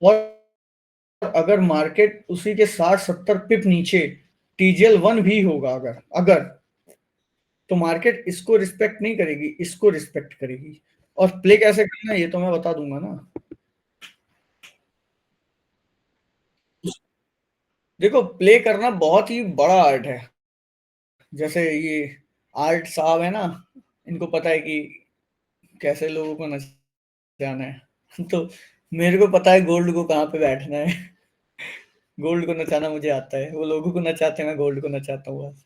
और अगर मार्केट उसी के 60-70 पिप नीचे टीजीएल 1 भी होगा अगर तो मार्केट इसको रिस्पेक्ट नहीं करेगी, इसको रिस्पेक्ट करेगी। और प्ले कैसे करना है ये तो मैं बता दूंगा ना। देखो प्ले करना बहुत ही बड़ा आर्ट है। जैसे ये आर्ट साहब है ना, इनको पता है कि कैसे लोगों को नचाना है तो मेरे को पता है गोल्ड को कहाँ पे बैठना है गोल्ड को नचाना मुझे आता है, वो लोगों को नचाते हैं, मैं गोल्ड को नचाता हूँ बस।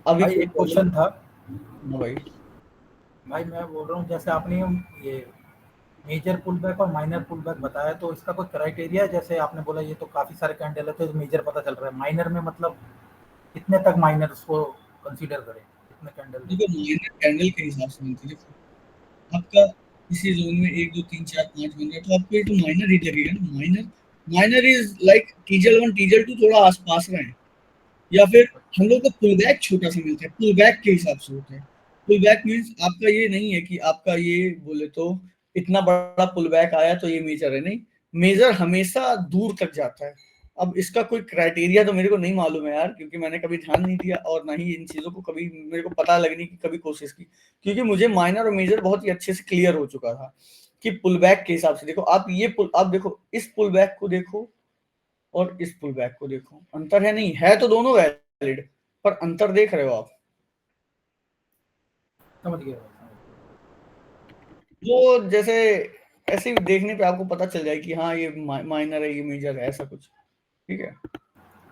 अभी भाई कोई एक प्रॉब्लम? क्वेश्चन था। हाँ भाई। भाई मैं बोल रहा हूँ, जैसे आपने ये मेजर पुल बैक और माइनर पुल बैक बताया, तो इसका कोई क्राइटेरिया है? जैसे आपने बोला ये तो काफी सारे कैंडल है तो मेजर पता चल रहा है, माइनर में मतलब कितने तक माइनर उसको कंसीडर करें, कितने कैंडल देखो देखें? माइनर कैंडल के हिसाब से मिलती है। देखो आपका इसी जोन में 1 2 3 4 5 बन रहा है तो आपको ये तो माइनर ही लगेगा ना। माइनर माइनर इज लाइक टीजल 1 टीजल 2 थोड़ा आसपास में है। या फिर हम लोग को पुल बैक छोटा सा मिलता है, पुल बैक के हिसाब से होता है। पुल बैक मीन्स आपका ये नहीं है कि आपका ये बोले तो इतना बड़ा पुल बैक आया तो ये मेजर है, नहीं। मेजर हमेशा दूर तक जाता है। अब इसका कोई क्राइटेरिया तो मेरे को नहीं मालूम है यार, क्योंकि मैंने कभी ध्यान नहीं दिया और ना ही इन चीजों को कभी मेरे को पता लगने की कभी कोशिश की। क्योंकि मुझे माइनर और मेजर बहुत ही अच्छे से क्लियर हो चुका था कि पुल बैक के हिसाब से देखो आप ये पुल, आप देखो इस पुल बैक को देखो और इस पुल बैक को देखो, अंतर है नहीं है तो दोनों वैलिड, पर अंतर देख रहे हो आप। समझ गया भाई, समझ वो जैसे ऐसे ही देखने पे आपको पता चल जाए कि हाँ ये माइनर है ये मेजर है, ऐसा कुछ। ठीक है। गया।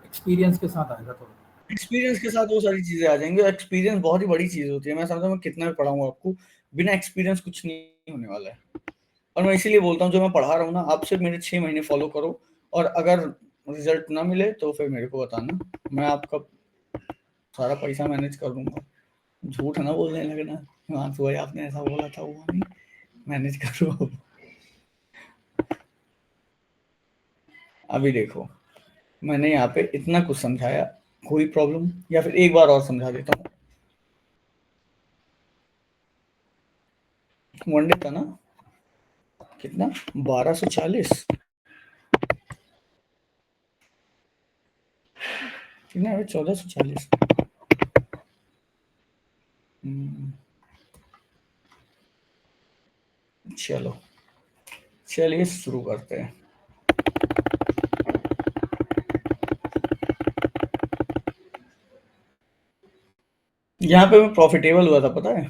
एक्सपीरियंस के साथ आएगा थोड़ा। एक्सपीरियंस के साथ वो सारी चीजें आ जाएंगी। एक्सपीरियंस बहुत ही बड़ी चीज होती है, मैं समझता हूँ मैं कितना भी पढ़ाऊंगा आपको, बिना एक्सपीरियंस कुछ नहीं होने वाला है। और मैं इसीलिए बोलता हूँ जो मैं पढ़ा रहा हूँ ना, आप सिर्फ मेरे 6 महीने फॉलो करो, और अगर रिजल्ट ना मिले तो फिर मेरे को बताना, मैं आपका सारा पैसा मैनेज कर दूंगा। झूठ ना बोलने लगना, हाँ तो भाई आपने ऐसा बोला था, वो नहीं मैनेज करो। अभी देखो मैंने यहाँ पे इतना कुछ समझाया, कोई प्रॉब्लम? या फिर एक बार और समझा देता हूँ। वनडे था ना, कितना 1240 कितना है, 1440। चलो चलिए शुरू करते हैं। यहाँ पे मैं प्रॉफिटेबल हुआ था पता है।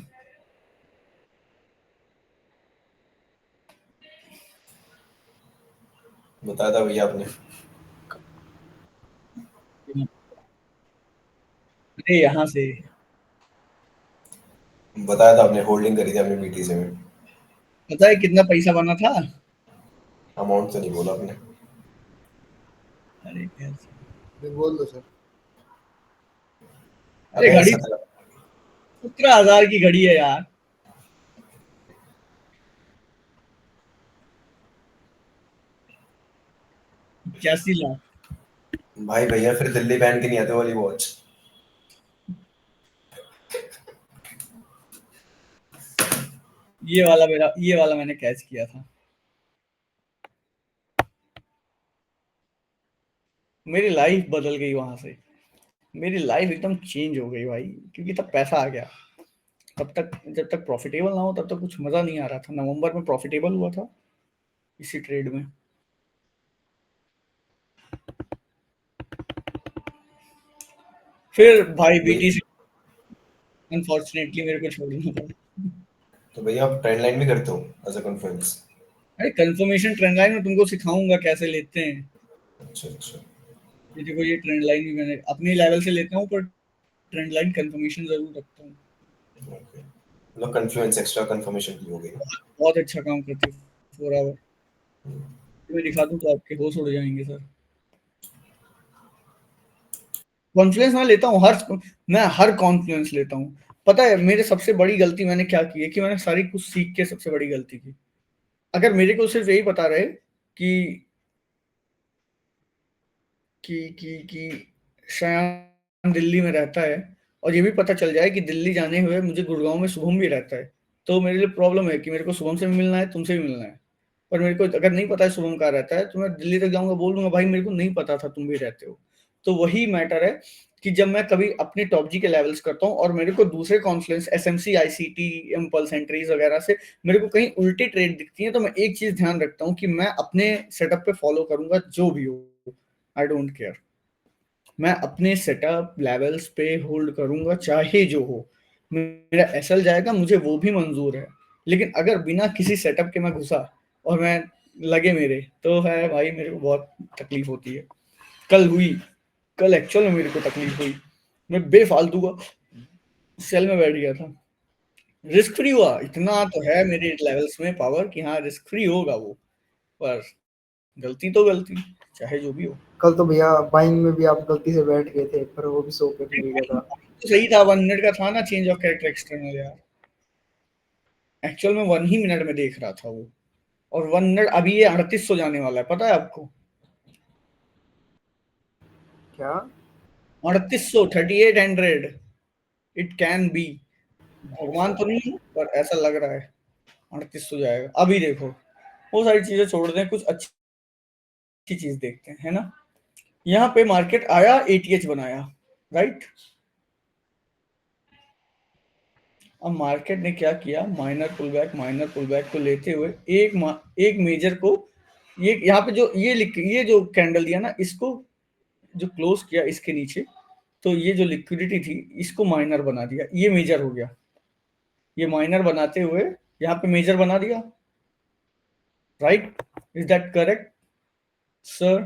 बताया था भैया आपने। अरे यहाँ से बताया था आपने, होल्डिंग करी थी आपने बीटीसी में। पता है कितना पैसा बना था? अमाउंट तो नहीं बोला आपने। अरे कैसे, फिर बोल दो सर। अरे अबे घड़ी सत्रह। 17,000 की घड़ी है यार। 81 लाख। भाई भैया फिर दिल्ली पहन के नहीं आते वाली वॉच। ये वाला मैंने कैच किया था। मेरी लाइफ बदल गई वहां से, मेरी लाइफ एकदम चेंज हो गई भाई, क्योंकि तब पैसा आ गया। तब तक जब तक प्रॉफिटेबल ना हो तब तक कुछ मजा नहीं आ रहा था। नवंबर में प्रॉफिटेबल हुआ था इसी ट्रेड में। फिर भाई भैया बीटीसी अनफॉर्चुनेटली मेरे को छोड़ना पड़ा। तो भैया आप ट्रेंड लाइन भी करते हो एज अ कॉन्फ्रेंस? अरे कंफर्मेशन ट्रेंड लाइन में तुमको सिखाऊंगा कैसे लेते हैं। अच्छा अच्छा। ये देखो ये ट्रेंड लाइन भी मैंने अपने लेवल से लेता हूँ, पर ट्रेंड लाइन कंफर्मेशन जरूर रखता हूँ। ओके, मतलब कन्फ्लुएंस एक्स्ट्रा कंफर्मेशन की हो गई। बहुत अच्छा काम करती है 4 आवर। मैं दिखा दूं तो आपके होश उड़ जाएंगे सर। कॉन्फ्लुएंस मैं लेता हूँ मैं हर कॉन्फ्लुएंस लेता हूँ। पता है मेरे सबसे बड़ी गलती मैंने क्या की है, कि मैंने सारी कुछ सीख के सबसे बड़ी गलती की। अगर मेरे को सिर्फ यही पता रहे कि शायद दिल्ली में रहता है, और ये भी पता चल जाए कि दिल्ली जाने हुए मुझे गुड़गांव में शुभम भी रहता है, तो मेरे लिए प्रॉब्लम है कि मेरे को शुभम से भी मिलना है, तुमसे भी मिलना है, पर मेरे को अगर नहीं पता है शुभम कहाँ रहता है तो मैं दिल्ली तक जाऊंगा, बोल दूंगा भाई मेरे को नहीं पता था तुम भी रहते हो। तो वही मैटर है कि जब मैं कभी अपने टॉप जी के लेवल्स करता हूँ और मेरे को दूसरे Confluence SMC ICT impulse entries वगैरह से मेरे को कहीं उल्टी ट्रेड दिखती है, तो मैं एक चीज ध्यान रखता हूँ कि मैं अपने सेटअप पे फॉलो करूंगा जो भी हो, आई डोंट केयर, मैं अपने सेटअप लेवल्स पे होल्ड करूंगा चाहे जो हो, मेरा एसएल जाएगा मुझे वो भी मंजूर है। लेकिन अगर बिना किसी सेटअप के मैं घुसा और मैं लगे मेरे, तो है भाई मेरे को बहुत तकलीफ होती है। कल हुई, कल एक्चुअल में मेरे को तकलीफ हुई, मैं बेफालतू का सेल में बैठ गया था, रिस्क फ्री हुआ, इतना तो है मेरे लेवल्स में पावर कि हाँ रिस्क फ्री होगा वो, पर गलती तो गलती, चाहे जो भी हो। कल तो भैया बाइंग में भी आप गलती से बैठ गए थे, पर वो भी 100 पे मिल गया था। तो सही था, 1 मिनट का था ना चेंज ऑफ कैरेक्टर एक्सटर्नल यार, एक्चुअल में 1 ही मिनट में देख रहा था वो, और 1 मिनट अभी ये 3800 जाने वाला है, पता है आपको? क्या 3800, 3800, इट कैन बी, भगवान तो नहीं हूँ, पर ऐसा लग रहा है 3800 जाएगा। अभी देखो, वो सारी चीजें छोड़ दें, कुछ अच्छी चीज देखते हैं, है ना। यहाँ पे मार्केट आया, एटीएच बनाया, राइट। अब मार्केट ने क्या किया, माइनर पुल बैक को लेते हुए एक मेजर को, ये यहाँ पे जो ये जो कैंडल दिया ना, इसको जो क्लोज किया इसके नीचे, तो ये जो लिक्विडिटी थी इसको माइनर बना दिया, ये मेजर हो गया, ये माइनर बनाते हुए यहाँ पे मेजर बना दिया, right, is that correct sir?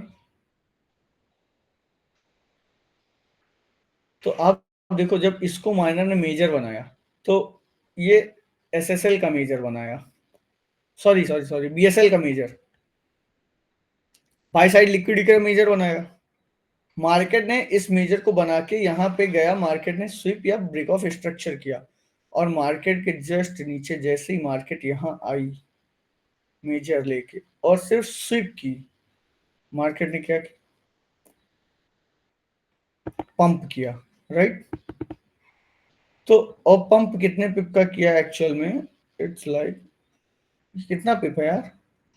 तो आप देखो, जब इसको माइनर ने मेजर बनाया तो ये एसएसएल का मेजर बनाया, सॉरी बीएसएल का मेजर, बाई साइड लिक्विडिटी का मेजर बनाया। मार्केट ने इस मेजर को बना के यहाँ पे गया, मार्केट ने स्विप या ब्रेक ऑफ स्ट्रक्चर किया, और मार्केट के जस्ट नीचे जैसे ही मार्केट यहाँ आई मेजर लेके और सिर्फ स्विप की, मार्केट ने क्या किया, पंप किया, राइट। तो और पंप कितने पिप का किया एक्चुअल में, इट्स लाइक कितना पिप है यार,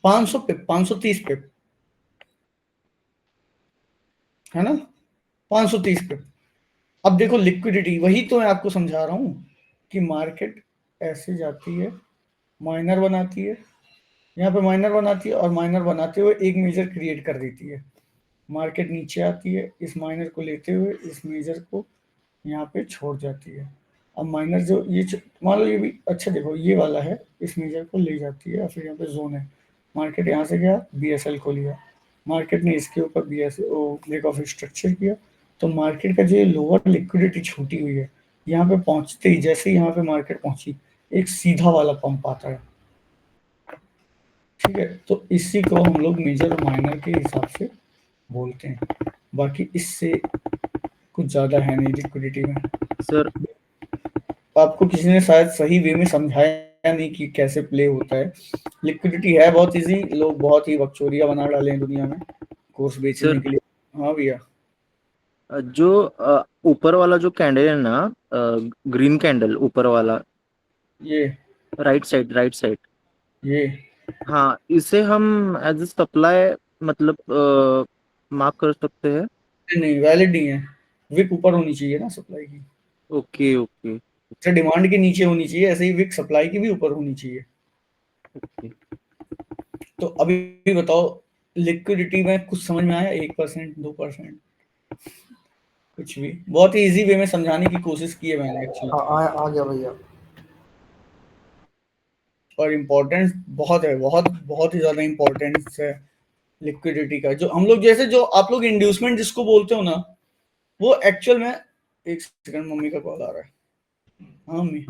500 पिप, 530 पिप, है ना, 530 पिप। अब देखो लिक्विडिटी, वही तो मैं आपको समझा रहा हूँ कि मार्केट ऐसे जाती है, माइनर बनाती है, यहाँ पे माइनर बनाती है, और माइनर बनाते हुए एक मेजर क्रिएट कर देती है, मार्केट नीचे आती है, इस माइनर को लेते हुए इस मेजर को यहाँ पे छोड़ जाती है। अब माइनर जो ये मान लो ये भी, अच्छा देखो ये वाला है, इस मेजर को ले जाती है, फिर यहाँ पे जोन है, मार्केट यहाँ से गया, बीएसएल को लिया, मार्केट ने इसके ऊपर बीएसएल ब्रेक ऑफ स्ट्रक्चर किया, तो मार्केट का जो लोअर लिक्विडिटी छूटी हुई है, यहाँ पे पहुंचते ही, जैसे ही यहाँ पे मार्केट पहुंची, एक सीधा वाला पंप आता है, ठीक है। तो इसी को हम लोग मेजर और माइनर के हिसाब से बोलते हैं, बाकी इससे कुछ ज्यादा है नहीं लिक्विडिटी में। सर आपको किसी ने शायद सही वे में समझाया नहीं कि कैसे प्ले होता है। लिक्विडिटी है बहुत इजी, लोग बहुत ही बकचोदियां बना डाले हैं दुनिया में कोर्स बेचने सर के लिए। हाँ भैया, जो ऊपर वाला जो कैंडल है ना, ग्रीन कैंडल ऊपर वाला, ये राइट साइड, ये हाँ, इसे हम एज ए सप्लाई मतलब मार्क कर सकते हैं। नहीं, वैलिड नहीं है, विक ऊपर होनी चाहिए ना सप्लाई की, ओके ओके जैसे डिमांड के नीचे होनी चाहिए ऐसे ही विक सप्लाई की भी ऊपर होनी चाहिए। ओके। तो अभी बताओ, लिक्विडिटी में कुछ समझ में आया, 1% 2%, कुछ भी? बहुत ही इजी वे में समझाने की कोशिश की है मैंने एक्चुअली, आ गया भैया। और इम्पोर्टेंस बहुत है, बहुत बहुत ही ज्यादा इम्पोर्टेंस है लिक्विडिटी का। जो हम लोग, जैसे जो आप लोग इंड्यूसमेंट जिसको बोलते हो ना, वो एक्चुअल में, एक सेकंड, मम्मी का कॉल आ रहा है। हाँ मम्मी।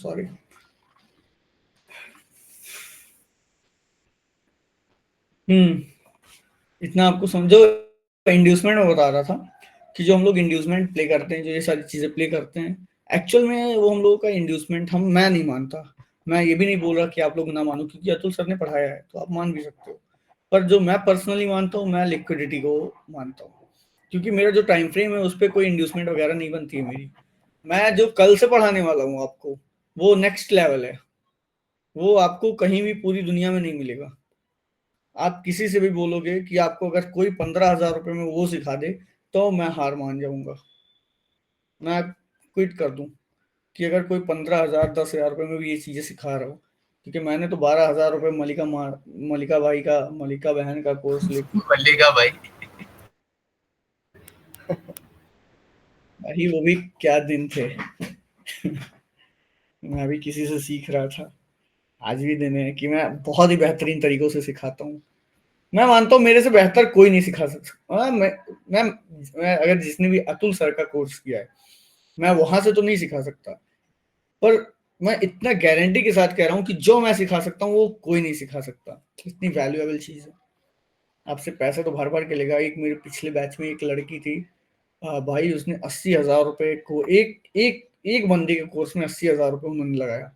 सॉरी। इतना आपको समझो। इंड्यूसमेंट में बता रहा था कि जो हम लोग इंड्यूसमेंट प्ले करते हैं, जो ये सारी चीजें प्ले करते हैं, एक्चुअल में वो हम लोगों का इंड्यूसमेंट मैं नहीं मानता। मैं ये भी नहीं बोल रहा कि आप लोग ना मानो, क्योंकि अतुल सर ने पढ़ाया है तो आप मान भी सकते हो। पर जो मैं पर्सनली मानता हूँ, मैं लिक्विडिटी को मानता हूँ, क्योंकि मेरा जो टाइम फ्रेम है उस पर कोई इंड्यूसमेंट वगैरह नहीं बनती है मेरी। मैं जो कल से पढ़ाने वाला हूँ आपको, वो नेक्स्ट लेवल है। वो आपको कहीं भी पूरी दुनिया में नहीं मिलेगा। आप किसी से भी बोलोगे कि आपको अगर कोई 15,000 रुपए में वो सिखा दे, तो मैं हार मान जाऊंगा, मैं क्विट कर दूं कि अगर कोई 15,000 10,000 रुपए में भी ये चीजें सिखा रहा हो। क्योंकि मैंने तो 12,000 रुपए मलिका बहन का कोर्स लेके, मल्लिका भाई, भाई वो भी क्या दिन थे। मैं भी किसी से सीख रहा था। आज भी दिन है कि मैं बहुत ही बेहतरीन तरीकों से सिखाता हूँ। मैं मानता हूँ मेरे से बेहतर कोई नहीं सिखा सकता। मैं अगर जिसने भी अतुल सर का कोर्स किया है, मैं वहां से तो नहीं सिखा सकता, पर मैं इतना गारंटी के साथ कह रहा हूँ कि जो मैं सिखा सकता हूँ वो कोई नहीं सिखा सकता। इतनी वैल्यूएबल चीज है। आपसे पैसे तो भर भर के लेगा। एक मेरे पिछले बैच में एक लड़की थी, भाई उसने 80,000 रुपए को एक बंदे के कोर्स में 80,000 रुपए उन्होंने लगाया।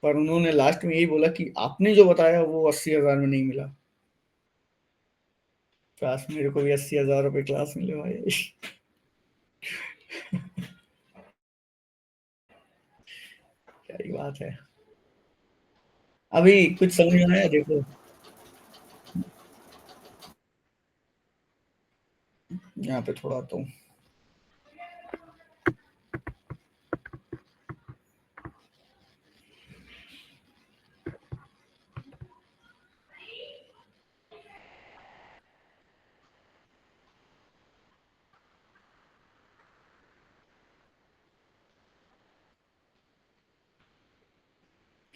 पर उन्होंने लास्ट में यही बोला कि आपने जो बताया वो 80,000 में नहीं मिला। काश मेरे को भी 80,000 रुपए क्लास मिले भाई। क्या ही बात है। अभी कुछ समझ में आया? देखो यहाँ पे थोड़ा आता हूँ।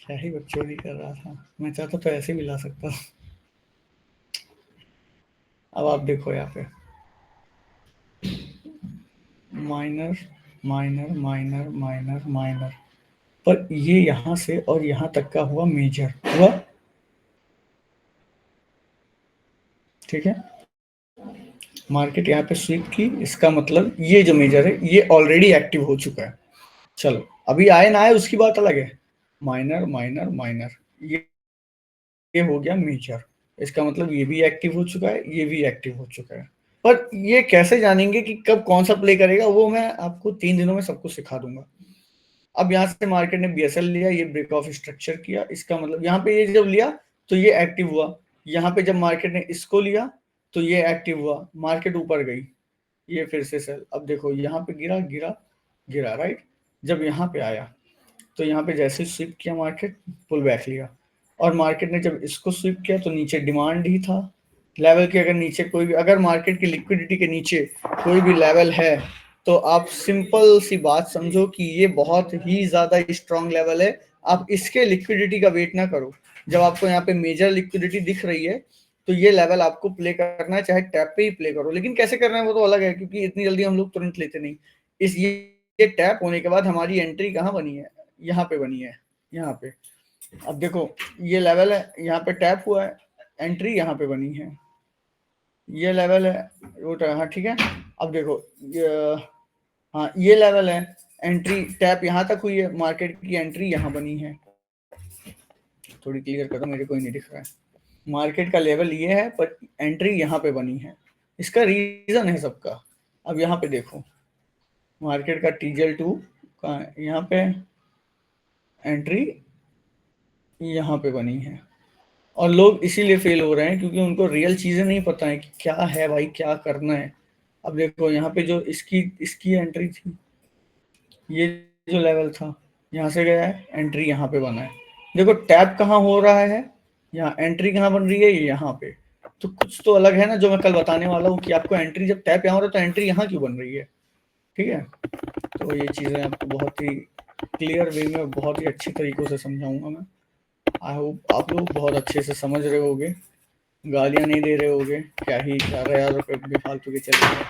क्या ही बकचोदी कर रहा था। मैं चाहता तो ऐसे भी ला सकता। अब आप देखो यहाँ पे minor minor minor minor minor, पर ये यहाँ से और यहाँ तक का हुआ मेजर हुआ, ठीक है। मार्केट यहाँ पे स्वीप की, इसका मतलब ये जो मेजर है ये ऑलरेडी एक्टिव हो चुका है। चलो अभी आए ना आए उसकी बात अलग है। माइनर माइनर माइनर, ये हो गया मेजर। इसका मतलब ये भी एक्टिव हो चुका है, ये भी एक्टिव हो चुका है। पर ये कैसे जानेंगे कि कब कौन सा प्ले करेगा, वो मैं आपको 3 दिनों में सब कुछ सिखा दूंगा। अब यहाँ से मार्केट ने BSL लिया, ये ब्रेक ऑफ स्ट्रक्चर किया, इसका मतलब यहाँ पे ये जब लिया तो ये एक्टिव हुआ। यहाँ पे जब मार्केट ने इसको लिया तो ये एक्टिव हुआ, मार्केट ऊपर गई, ये फिर से सेल। अब देखो यहाँ पे गिरा गिरा गिरा, राइट। जब यहाँ पे आया तो यहाँ पे जैसे स्विप किया मार्केट, पुल बैक लिया, और मार्केट ने जब इसको स्विप किया तो नीचे डिमांड ही था लेवल के। अगर नीचे कोई भी, अगर मार्केट की लिक्विडिटी के नीचे कोई भी लेवल है तो आप सिंपल सी बात समझो कि ये बहुत ही ज्यादा स्ट्रॉन्ग लेवल है। आप इसके लिक्विडिटी का वेट ना करो। जब आपको यहाँ पे मेजर लिक्विडिटी दिख रही है तो ये लेवल आपको प्ले करना है, चाहे टैप पे ही प्ले करो। लेकिन कैसे करना है वो तो अलग है, क्योंकि इतनी जल्दी हम लोग तुरंत लेते नहीं। इस ये टैप होने के बाद हमारी एंट्री कहाँ बनी है? यहाँ पे बनी है, यहाँ पे। अब देखो ये लेवल है, यहाँ पे टैप हुआ है, एंट्री यहाँ पे बनी है, ये लेवल है वो, हाँ ठीक है। अब देखो हाँ ये लेवल है, एंट्री टैप यहाँ तक हुई है, मार्केट की एंट्री यहाँ बनी है। थोड़ी क्लियर करो, मेरे को ही नहीं दिख रहा है। मार्केट का लेवल ये है पर एंट्री यहाँ पे बनी है, इसका रीजन है सबका। अब यहाँ पे देखो मार्केट का TGL2 का यहाँ पे एंट्री यहाँ पे बनी है, और लोग इसीलिए फेल हो रहे हैं क्योंकि उनको रियल चीजें नहीं पता है कि क्या है भाई, क्या करना है। अब देखो यहाँ पे जो इसकी एंट्री थी, ये जो लेवल था यहाँ से गया है, एंट्री यहाँ पे बना है। देखो टैप कहाँ हो रहा है, यहाँ एंट्री कहाँ बन रही है, ये यहाँ पे। तो कुछ तो अलग है ना, जो मैं कल बताने वाला हूँ कि आपको एंट्री जब टैप यहाँ हो रहा है तो एंट्री यहाँ क्यों बन रही है, ठीक है। तो ये चीजें आपको बहुत ही क्लियर वे में बहुत ही अच्छे तरीकों से समझाऊंगा मैं। आई होप आप लोग बहुत अच्छे से समझ रहे होगे, गालियां नहीं दे रहे होगे। क्या ही 4,000 रुपए भी फालतू के चले गए।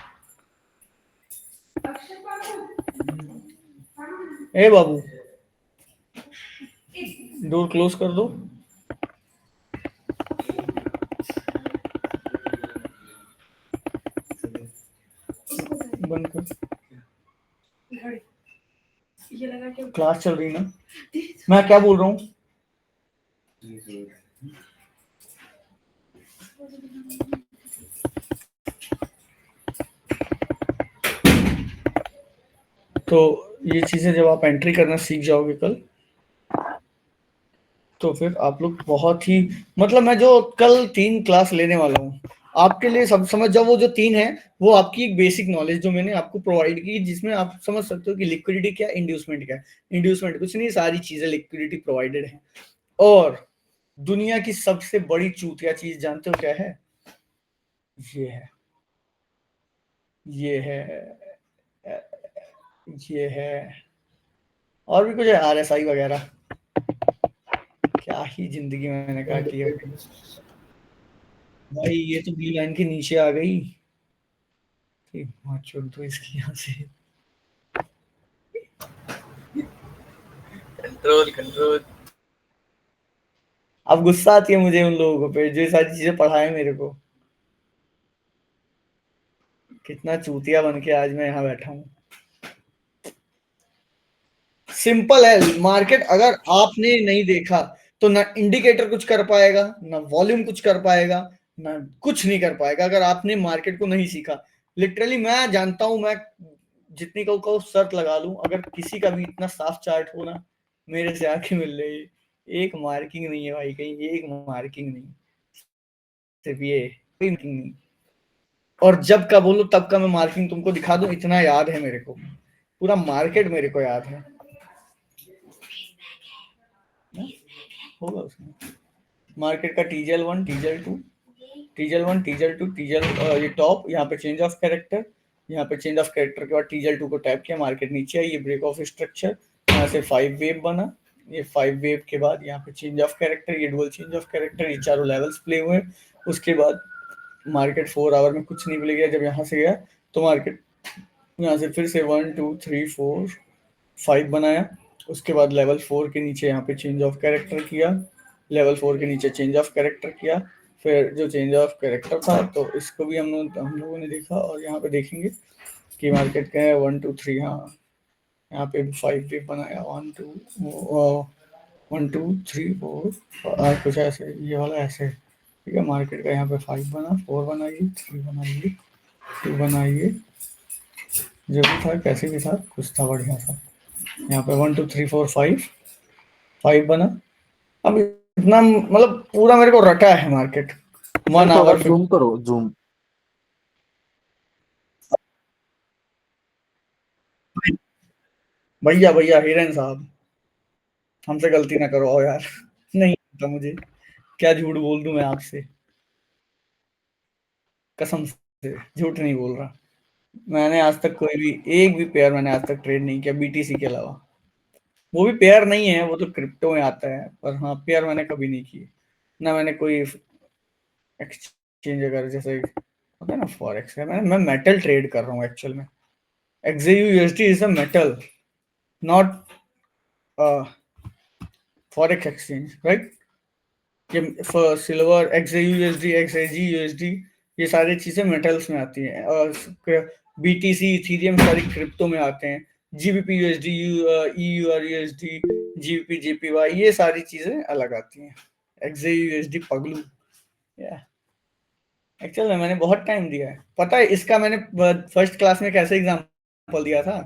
ए बाबू डोर क्लोज कर दो। बंद कर। क्लास चल रही ना, मैं क्या बोल रहा हूँ। तो ये चीजें जब आप एंट्री करना सीख जाओगे कल, तो फिर आप लोग बहुत ही, मतलब मैं जो कल 3 क्लास लेने वाला हूँ आपके लिए, सब समझ जाओ। वो जो 3 है वो आपकी एक बेसिक नॉलेज जो मैंने आपको प्रोवाइड की, जिसमें आप समझ सकते हो कि लिक्विडिटी क्या, इंड्यूसमेंट क्या है। इंड्यूसमेंट कुछ नहीं, सारी चीजें लिक्विडिटी प्रोवाइडेड है। और दुनिया की सबसे बड़ी चूतिया चीज जानते हो क्या है? ये है, ये है, ये है, और भी कुछ है, RSI वगैरह। क्या ही जिंदगी मैंने काटी है भाई। ये तो बी लाइन के नीचे आ गई। छोड़ दो इसकी यहाँ से। Control control. अब गुस्सा आती है मुझे उन लोगों पे जो ये सारी चीजें पढ़ाए मेरे को। कितना चूतिया बन के आज मैं यहाँ बैठा हूँ। सिंपल है मार्केट, अगर आपने नहीं देखा तो ना इंडिकेटर कुछ कर पाएगा, ना वॉल्यूम कुछ कर पाएगा, ना कुछ नहीं कर पाएगा अगर आपने मार्केट को नहीं सीखा। लिटरली मैं जानता हूं, मैं जितनी को शर्त लगा लूं, अगर किसी का भी इतना साफ चार्ट हो ना, मेरे से आके मिल रही, एक मार्किंग नहीं है भाई, कहीं एक मार्किंग नहीं, सिर्फ ये मार्किंग नहीं। और जब का बोलो तब का मैं मार्किंग तुमको दिखा दूं, इतना याद है मेरे को, पूरा मार्केट मेरे को याद है। होगा उसमें मार्केट का TGL1, TGL2, TGL1, TGL2, TGL, ये टॉप, यहाँ पे चेंज ऑफ कैरेक्टर, यहाँ पे चेंज ऑफ कैरेक्टर के बाद TGL2 को टैप किया, मार्केट नीचे आई, ये ब्रेक ऑफ स्ट्रक्चर, यहाँ से 5 वेव बना, ये 5 वेव के बाद यहाँ पे चेंज ऑफ कैरेक्टर, ये डुअल चेंज ऑफ कैरेक्टर, ये चारों लेवल्स प्ले हुए। उसके बाद मार्केट 4 आवर में कुछ नहीं प्ले गया। जब यहाँ से गया तो मार्केट यहाँ से फिर से 1 2 3 4 5 बनाया। उसके बाद लेवल 4 के नीचे यहाँ पे चेंज ऑफ कैरेक्टर किया, लेवल 4 के नीचे चेंज ऑफ कैरेक्टर किया। फिर जो चेंज ऑफ कैरेक्टर था तो इसको भी हम लोगों ने देखा, और यहाँ पे देखेंगे कि मार्केट का है 1 2 3, हाँ यहाँ पे 5 भी बनाया, 1 2 3 4 कुछ ऐसे, ये वाला ऐसे, ठीक है। मार्केट का यहाँ पे 5 बना, 4 बनाइए, 3 बनाइए, 2 बनाइए, जो भी था कैसे भी था, कुछ था बढ़िया सा। यहाँ पे 1 2 3 4 5 बना। अब इतना मतलब पूरा मेरे को रटा है मार्केट 1 आवर। जूम करो, जूम। भैया भैया हिरेन साहब, हमसे गलती ना करो यार। नहीं पता मुझे, क्या झूठ बोल दूं मैं आपसे, कसम से झूठ नहीं बोल रहा। मैंने आज तक कोई भी एक भी पेयर मैंने आज तक ट्रेड नहीं किया BTC के अलावा। वो भी पेयर नहीं है, वो तो क्रिप्टो में आता है, पर हाँ पेयर मैंने कभी नहीं किए ना। मैंने कोई एक्सचेंज अगर जैसे होता है ना फॉरेक्स है, मैं मेटल ट्रेड कर रहा हूँ एक्चुअल में। XAUUSD is a metal, not forex exchange, right. ये सिल्वर, XAUUSD, XAGUSD, ये सारी चीजें मेटल्स में आती हैं, और BTC, इथेरियम सारी क्रिप्टो में आते हैं। GBP USD, EUR USD, GBP JPY, ये सारी चीजें अलग आती हैं। XAUUSD पगलू, एक्चुअल में मैंने बहुत टाइम दिया है। पता है इसका मैंने फर्स्ट क्लास में कैसे एग्जाम्पल दिया था?